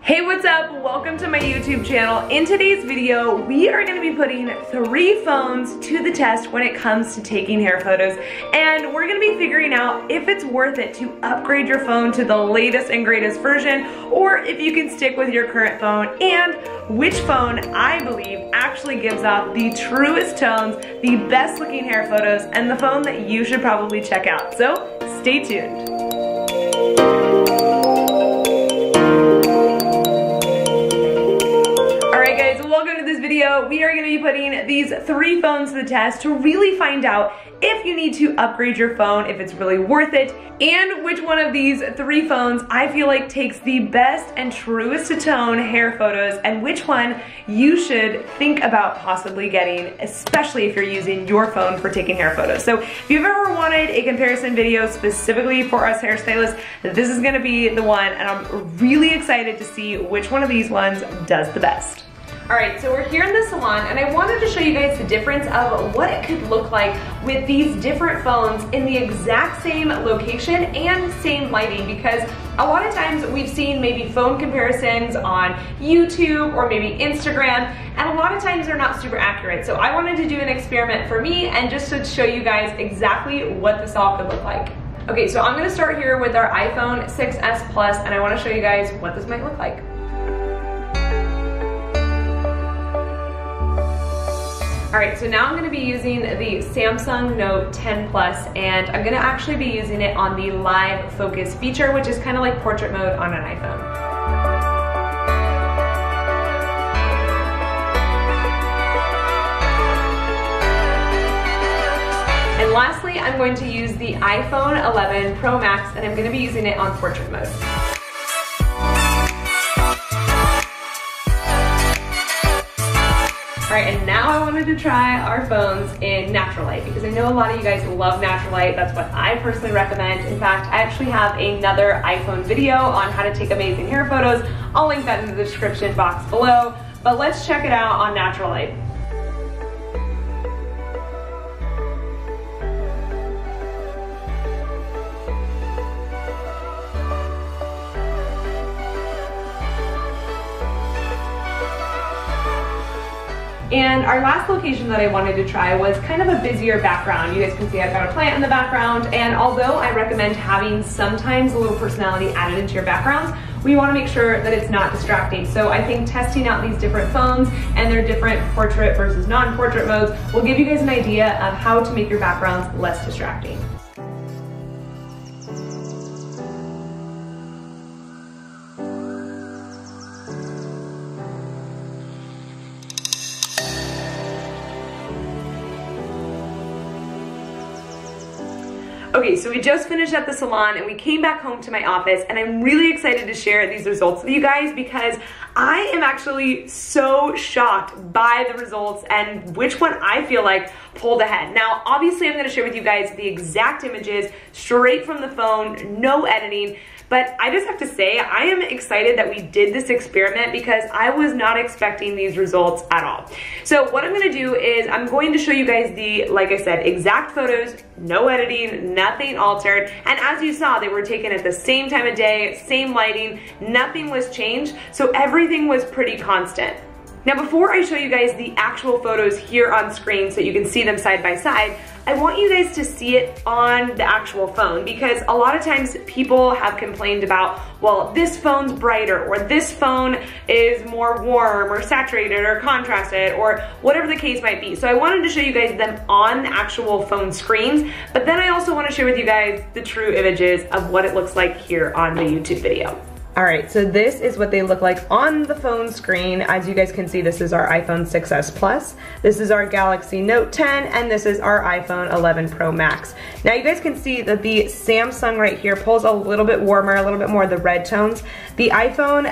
Hey, what's up? Welcome to my YouTube channel. In today's video, we are gonna be putting 3 phones to the test when it comes to taking hair photos. And we're gonna be figuring out if it's worth it to upgrade your phone to the latest and greatest version, or if you can stick with your current phone, and which phone I believe actually gives off the truest tones, the best looking hair photos, and the phone that you should probably check out. So stay tuned. Welcome to this video. We are going to be putting these 3 phones to the test to really find out if you need to upgrade your phone, if it's really worth it, and which one of these 3 phones I feel like takes the best and truest to tone hair photos, and which one you should think about possibly getting, especially if you're using your phone for taking hair photos. So if you've ever wanted a comparison video specifically for us hairstylists, this is going to be the one, and I'm really excited to see which one of these ones does the best. Alright, so we're here in the salon, and I wanted to show you guys the difference of what it could look like with these different phones in the exact same location and same lighting, because a lot of times we've seen maybe phone comparisons on YouTube or maybe Instagram, and a lot of times they're not super accurate. So I wanted to do an experiment for me and just to show you guys exactly what this all could look like. Okay, so I'm going to start here with our iPhone 6s Plus, and I want to show you guys what this might look like. Alright, so now I'm going to be using the Samsung Note 10 Plus, and I'm going to actually be using it on the live focus feature, which is kind of like portrait mode on an iPhone. And lastly, I'm going to use the iPhone 11 Pro Max, and I'm going to be using it on portrait mode. Alright, and now I wanted to try our phones in natural light, because I know a lot of you guys love natural light. That's what I personally recommend. In fact, I actually have another iPhone video on how to take amazing hair photos. I'll link that in the description box below, but let's check it out on natural light. And our last location that I wanted to try was kind of a busier background. You guys can see I've got a plant in the background, and although I recommend having sometimes a little personality added into your backgrounds, we want to make sure that it's not distracting. So I think testing out these different phones and their different portrait versus non-portrait modes will give you guys an idea of how to make your backgrounds less distracting. Okay, so we just finished at the salon and we came back home to my office, and I'm really excited to share these results with you guys because I am actually so shocked by the results and which one I feel like pulled ahead. Now, obviously I'm gonna share with you guys the exact images straight from the phone, no editing. But I just have to say, I am excited that we did this experiment because I was not expecting these results at all. So what I'm gonna do is I'm going to show you guys the, like I said, exact photos, no editing, nothing altered. And as you saw, they were taken at the same time of day, same lighting, nothing was changed. So everything was pretty constant. Now, before I show you guys the actual photos here on screen so you can see them side by side, I want you guys to see it on the actual phone, because a lot of times people have complained about, well, this phone's brighter, or this phone is more warm or saturated or contrasted, or whatever the case might be. So I wanted to show you guys them on the actual phone screens, but then I also want to share with you guys the true images of what it looks like here on the YouTube video. Alright, so this is what they look like on the phone screen. As you guys can see, this is our iPhone 6s Plus, this is our Galaxy Note 10, and this is our iPhone 11 Pro Max. Now you guys can see that the Samsung right here pulls a little bit warmer, a little bit more of the red tones. The iPhone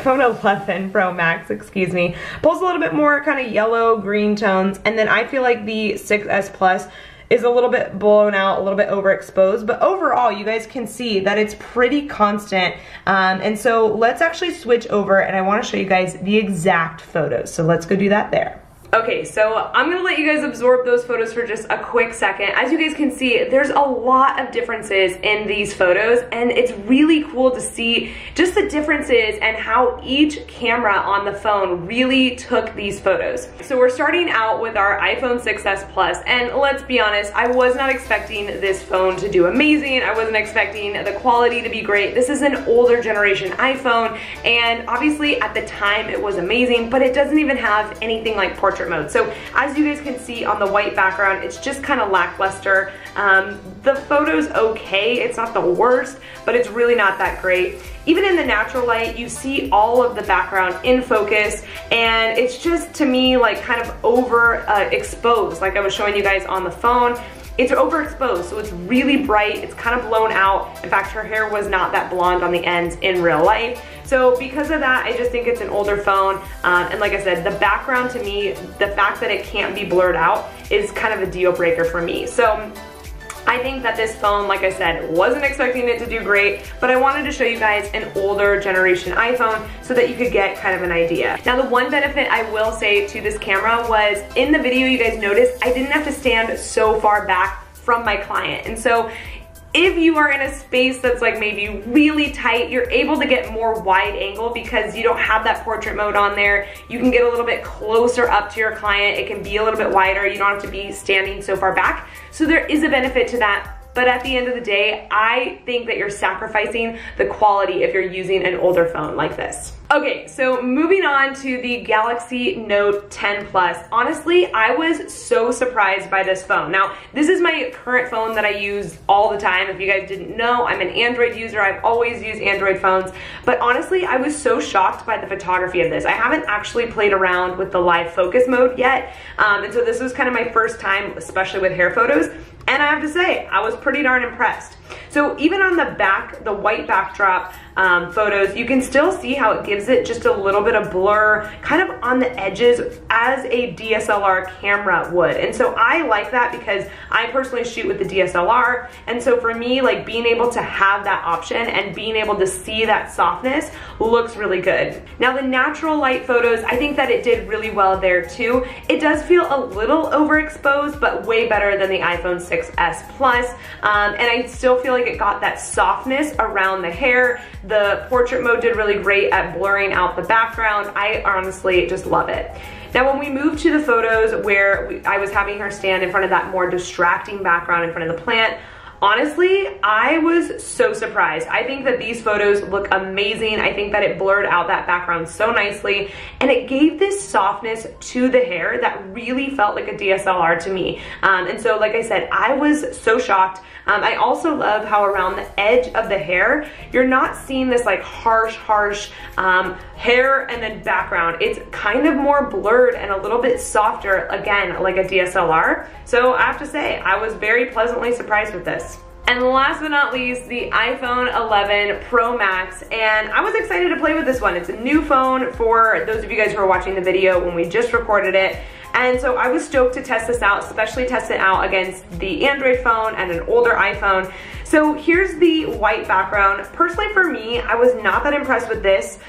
11 Pro Max, excuse me, pulls a little bit more kind of yellow, green tones, and then I feel like the 6s Plus is a little bit blown out, a little bit overexposed, but overall you guys can see that it's pretty constant. And so let's actually switch over, and I want to show you guys the exact photos. So let's go do that there. Okay, so I'm gonna let you guys absorb those photos for just a quick second. As you guys can see, there's a lot of differences in these photos, and it's really cool to see just the differences and how each camera on the phone really took these photos. So we're starting out with our iPhone 6s Plus, and let's be honest, I was not expecting this phone to do amazing. I wasn't expecting the quality to be great. This is an older generation iPhone, and obviously at the time it was amazing, but it doesn't even have anything like portrait mode. So as you guys can see on the white background, it's just kind of lackluster. The photo's okay, it's not the worst, but it's really not that great. Even in the natural light, you see all of the background in focus, and it's just, to me, like kind of overexposed, like I was showing you guys on the phone. It's overexposed, so it's really bright, it's kind of blown out. In fact, her hair was not that blonde on the ends in real life. So because of that, I just think it's an older phone. And like I said, the background to me, the fact that it can't be blurred out is kind of a deal breaker for me. So I think that this phone, like I said, wasn't expecting it to do great, but I wanted to show you guys an older generation iPhone so that you could get kind of an idea. Now, the one benefit I will say to this camera was, in the video you guys noticed, I didn't have to stand so far back from my client. And so if you are in a space that's like maybe really tight, you're able to get more wide angle because you don't have that portrait mode on there. You can get a little bit closer up to your client. It can be a little bit wider. You don't have to be standing so far back. So there is a benefit to that. But at the end of the day, I think that you're sacrificing the quality if you're using an older phone like this. Okay, so moving on to the Galaxy Note 10 Plus. Honestly, I was so surprised by this phone. Now, this is my current phone that I use all the time. If you guys didn't know, I'm an Android user. I've always used Android phones. But honestly, I was so shocked by the photography of this. I haven't actually played around with the live focus mode yet. And so this was kind of my first time, especially with hair photos. And I have to say, I was pretty darn impressed. So even on the back, the white backdrop photos, you can still see how it gives it just a little bit of blur, kind of on the edges as a DSLR camera would. And so I like that because I personally shoot with the DSLR. And so for me, like being able to have that option and being able to see that softness looks really good. Now the natural light photos, I think that it did really well there too. It does feel a little overexposed, but way better than the iPhone 6s Plus. And I still feel like it got that softness around the hair. The portrait mode did really great at blurring out the background. I honestly just love it. Now when we move to the photos where I was having her stand in front of that more distracting background in front of the plant, honestly, I was so surprised. I think that these photos look amazing. I think that it blurred out that background so nicely, and it gave this softness to the hair that really felt like a DSLR to me. And so, like I said, I was so shocked. I also love how around the edge of the hair, you're not seeing this like harsh hair and then background. It's kind of more blurred and a little bit softer, again, like a DSLR. So I have to say, I was very pleasantly surprised with this. And last but not least, the iPhone 11 Pro Max, and I was excited to play with this one. It's a new phone for those of you guys who are watching the video when we just recorded it. And so I was stoked to test this out, especially test it out against the Android phone and an older iPhone. So here's the white background. Personally for me, I was not that impressed with this,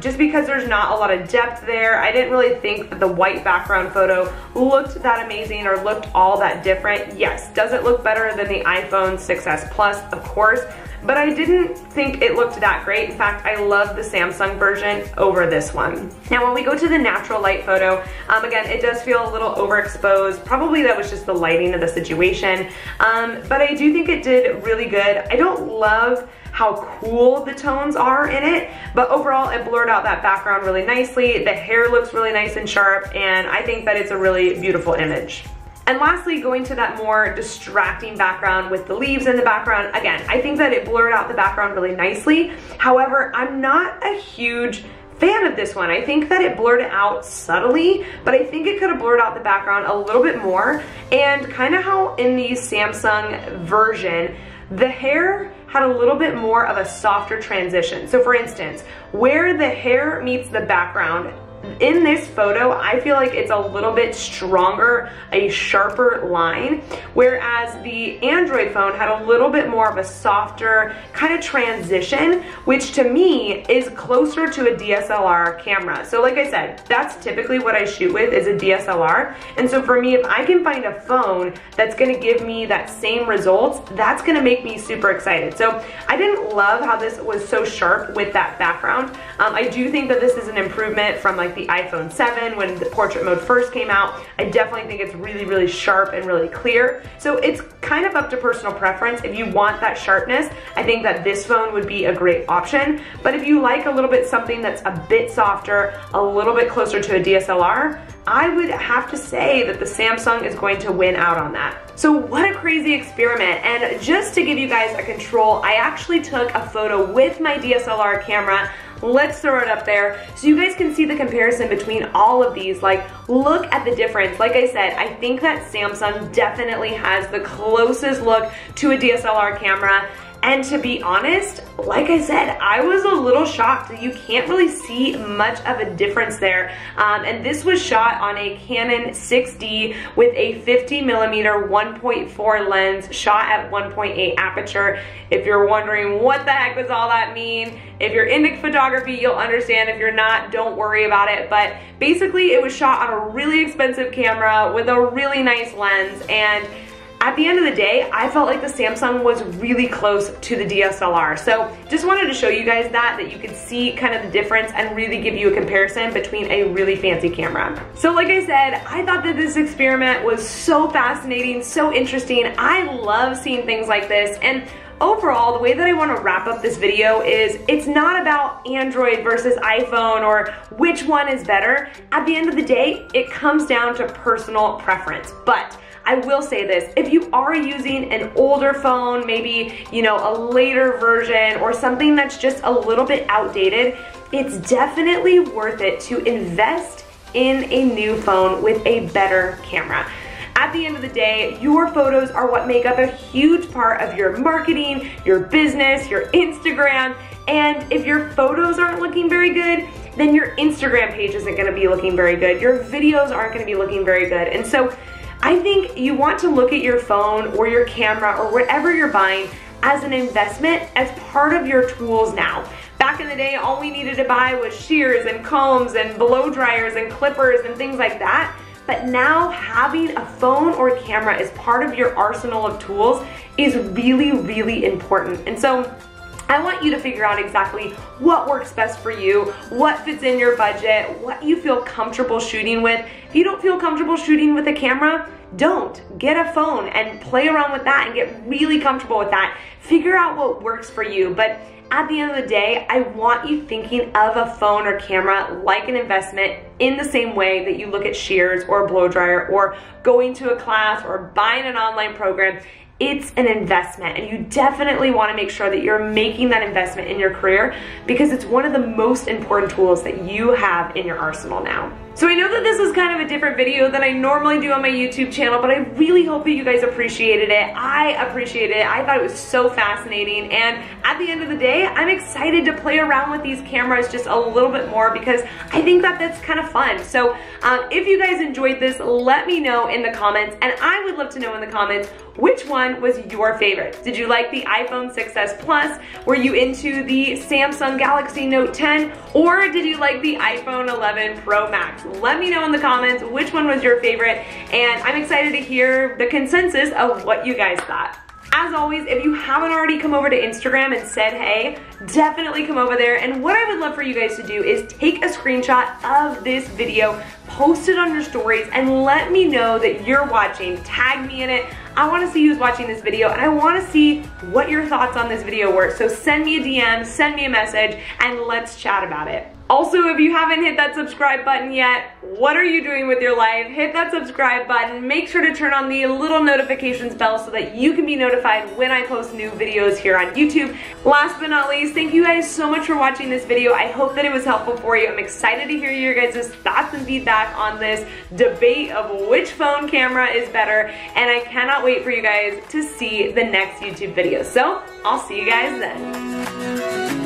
just because there's not a lot of depth there. I didn't really think that the white background photo looked that amazing or looked all that different. Yes, does it look better than the iPhone 6s Plus? Of course. But I didn't think it looked that great. In fact, I love the Samsung version over this one. Now, when we go to the natural light photo, again, it does feel a little overexposed. Probably that was just the lighting of the situation. But I do think it did really good. I don't love how cool the tones are in it, but overall it blurred out that background really nicely. The hair looks really nice and sharp, and I think that it's a really beautiful image. And lastly, going to that more distracting background with the leaves in the background, again, I think that it blurred out the background really nicely. However, I'm not a huge fan of this one. I think that it blurred it out subtly, but I think it could have blurred out the background a little bit more. And kind of how in the Samsung version, the hair had a little bit more of a softer transition. So for instance, where the hair meets the background, in this photo, I feel like it's a little bit stronger, a sharper line, whereas the Android phone had a little bit more of a softer kind of transition, which to me is closer to a DSLR camera. So like I said, that's typically what I shoot with, is a DSLR. And so for me, if I can find a phone that's gonna give me that same results, that's gonna make me super excited. So I didn't love how this was so sharp with that background. I do think that this is an improvement from like the iPhone 7 when the portrait mode first came out. I definitely think it's really, really sharp and really clear. So it's kind of up to personal preference. If you want that sharpness, I think that this phone would be a great option. But if you like a little bit something that's a bit softer, a little bit closer to a DSLR, I would have to say that the Samsung is going to win out on that. So what a crazy experiment. And just to give you guys a control, I actually took a photo with my DSLR camera. Let's throw it up there so you guys can see the comparison between all of these. Like, look at the difference. Like I said, I think that Samsung definitely has the closest look to a DSLR camera. And to be honest, like I said, I was a little shocked that you can't really see much of a difference there. And this was shot on a Canon 6D with a 50mm 1.4 lens, shot at 1.8 aperture. If you're wondering what the heck does all that mean, if you're into photography, you'll understand. If you're not, don't worry about it. But basically, it was shot on a really expensive camera with a really nice lens, and at the end of the day, I felt like the Samsung was really close to the DSLR. So just wanted to show you guys that you could see kind of the difference and really give you a comparison between a really fancy camera. So like I said, I thought that this experiment was so fascinating, so interesting. I love seeing things like this. And overall, the way that I want to wrap up this video is it's not about Android versus iPhone or which one is better. At the end of the day, it comes down to personal preference. But I will say this, if you are using an older phone, maybe, you know, a later version or something that's just a little bit outdated, it's definitely worth it to invest in a new phone with a better camera. At the end of the day, your photos are what make up a huge part of your marketing, your business, your Instagram, and if your photos aren't looking very good, then your Instagram page isn't gonna be looking very good. Your videos aren't gonna be looking very good. And so I think you want to look at your phone or your camera or whatever you're buying as an investment, as part of your tools now. Back in the day, all we needed to buy was shears and combs and blow dryers and clippers and things like that. But now having a phone or a camera as part of your arsenal of tools is really, really important. And so I want you to figure out exactly what works best for you, what fits in your budget, what you feel comfortable shooting with. If you don't feel comfortable shooting with a camera, don't. Get a phone and play around with that and get really comfortable with that. Figure out what works for you. But at the end of the day, I want you thinking of a phone or camera like an investment in the same way that you look at shears or a blow dryer or going to a class or buying an online program. It's an investment, and you definitely want to make sure that you're making that investment in your career because it's one of the most important tools that you have in your arsenal now. So I know that this is kind of a different video than I normally do on my YouTube channel, but I really hope that you guys appreciated it. I appreciated it. I thought it was so fascinating, and at the end of the day, I'm excited to play around with these cameras just a little bit more because I think that that's kind of fun. So if you guys enjoyed this, let me know in the comments, and I would love to know in the comments which one was your favorite. Did you like the iPhone 6s Plus? Were you into the Samsung Galaxy Note 10? Or did you like the iPhone 11 Pro Max? Let me know in the comments which one was your favorite, and I'm excited to hear the consensus of what you guys thought. As always, if you haven't already come over to Instagram and said hey, definitely come over there. And what I would love for you guys to do is take a screenshot of this video, post it on your stories, and let me know that you're watching. Tag me in it. I want to see who's watching this video, and I want to see what your thoughts on this video were. So send me a DM, send me a message, and let's chat about it. Also, if you haven't hit that subscribe button yet, what are you doing with your life? Hit that subscribe button. Make sure to turn on the little notifications bell so that you can be notified when I post new videos here on YouTube. Last but not least, thank you guys so much for watching this video. I hope that it was helpful for you. I'm excited to hear your guys' thoughts and feedback on this debate of which phone camera is better, and I cannot wait for you guys to see the next YouTube video. So, I'll see you guys then.